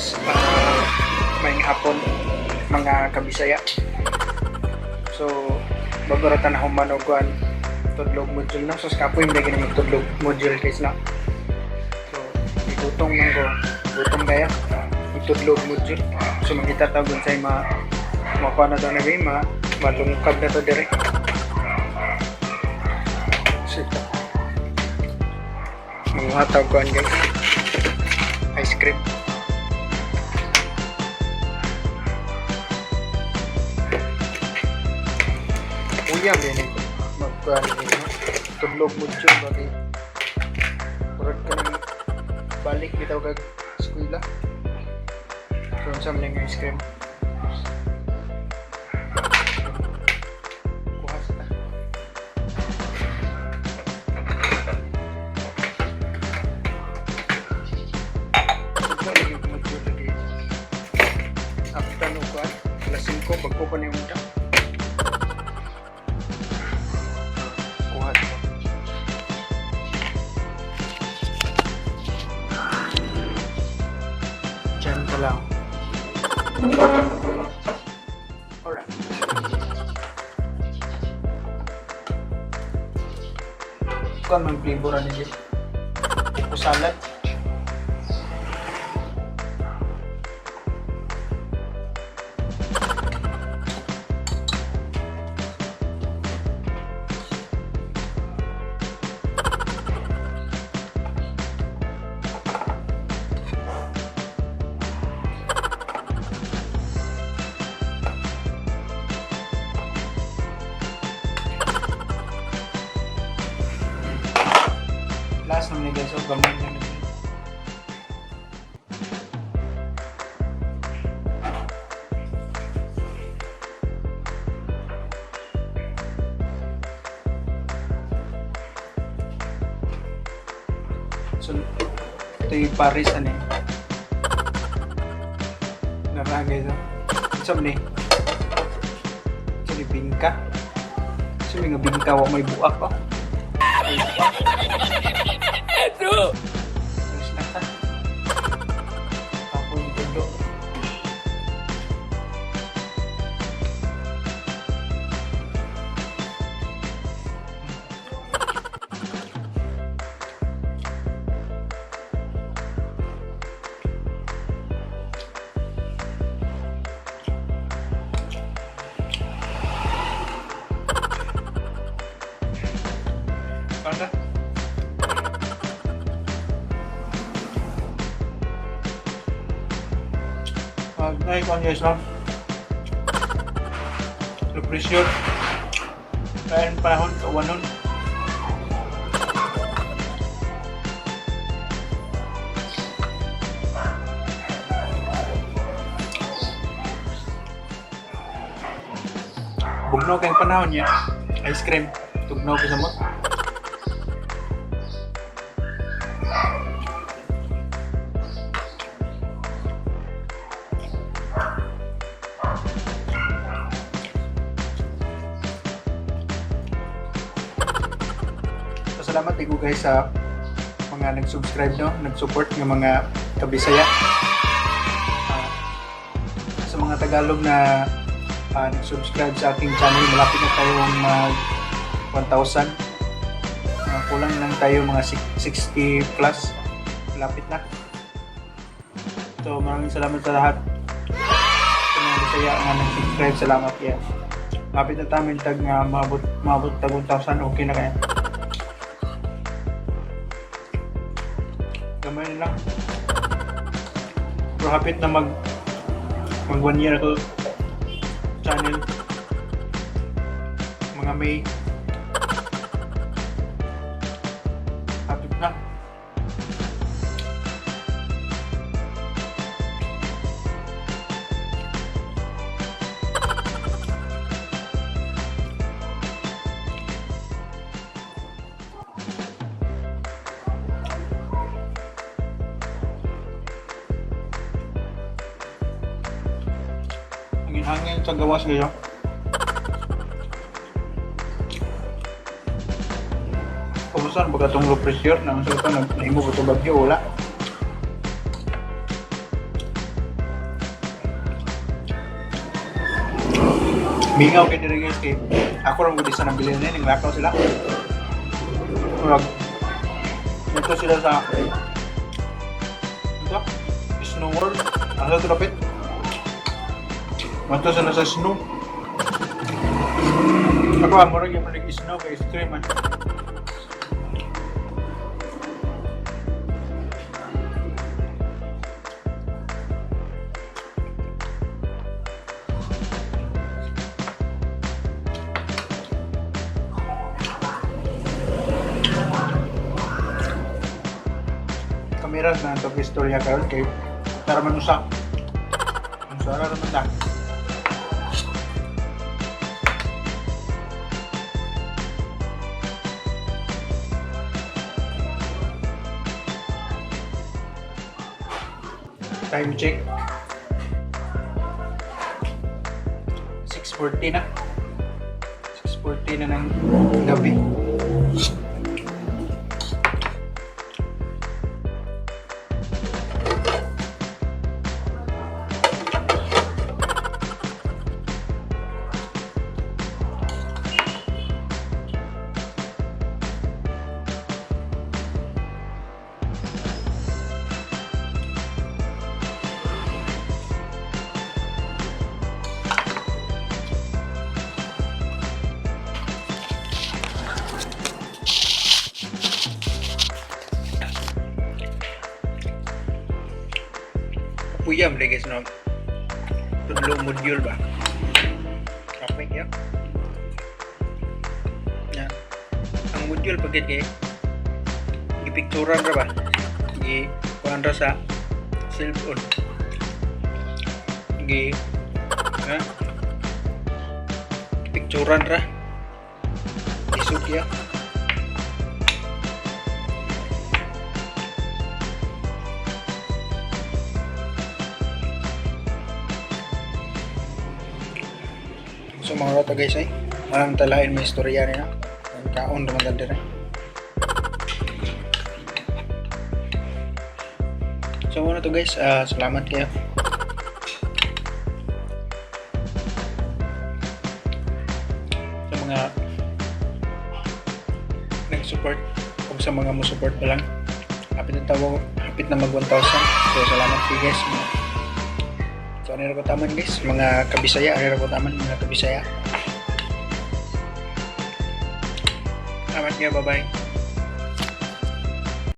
guys, maing hapon mga kabisaya. So bagoratan na humanoguan tudlog module na. So kapoy hindi ganun tudlog module guys na. So igutong manggo, gutong kaya itudlog module. So magitatagon sa makuha na daw na game, malungkab na to direct. So ito mga taguan guys, ice cream. Uyang din ito magkuhan nyo tudlog mo dyan bagay murad ka nang balik bitaw kag eskwela. So ang samling ice cream kuha sa ta ito lagi mo dyan lagi after no kuhan alas 5 bagpo pa na yung muda. Diyan ka lang. Alright. Kung anong flavor niya? O salad? Last naman guys, so gamay na naman. So ito yung Paris ano eh. Naragay ito. Saan ni? Ito yung bingka. So yung mga bingka wak may buak pa. Terus nata. Ako yung tundo. Pada naik on guys no so pressure kain panahon kawanon bugnaw kayong panahon niya ice cream tugnaw ko sa mo. Salamat ko guys sa mga nag-subscribe no, nag-support ng mga kabisaya. Sa mga Tagalog na nag-subscribe sa aking channel, malapit na tayong mag 1,000. Kulang lang tayo mga 60 plus. Malapit na. So maraming salamat sa lahat. Sa mga kabisaya nga nag-subscribe, salamat yan. Malapit na tayo tag maabot tag 1,000, okay na kaya. Gamay lang. Pero hapit na mag 1 year ako channel. Mga May. Hapit na. Hangin sa gawas ngayon. Kumusta ba itong low pressure? Nang sa ito, nahimo ba ito bagyo? Wala. Mingaw kay diri guys kay ako lang gudi sa nabili na ning lakaw sila. Murag ito sila sa ito Snow World. Ano ito lapit? Mato sila sa snow. Ako murag yung nag-snow kay extreme man. Kamera na ito istorya karon kay para manusa. Manusa ra naman ta. Time check. 6:40 na. 6:40 na ng gabi. Puyam deh guys no. Tudlo module ba? Okay ya. Ya. Ang module pagit kay gipicturean ra ba? Kuan ra sa cellphone. Ha? Picturean ra. Isuk ya. So mga rata guys ay malang talahin may istorya nila ang kaon naman dali rin. So muna to guys, salamat kayo sa mga nag-support kung sa mga mo-support pa lang hapit na mag 1,000. So salamat kayo guys. So ano ko taman guys, mga kabisaya, mga kabisaya. Salamat kayo, bye bye.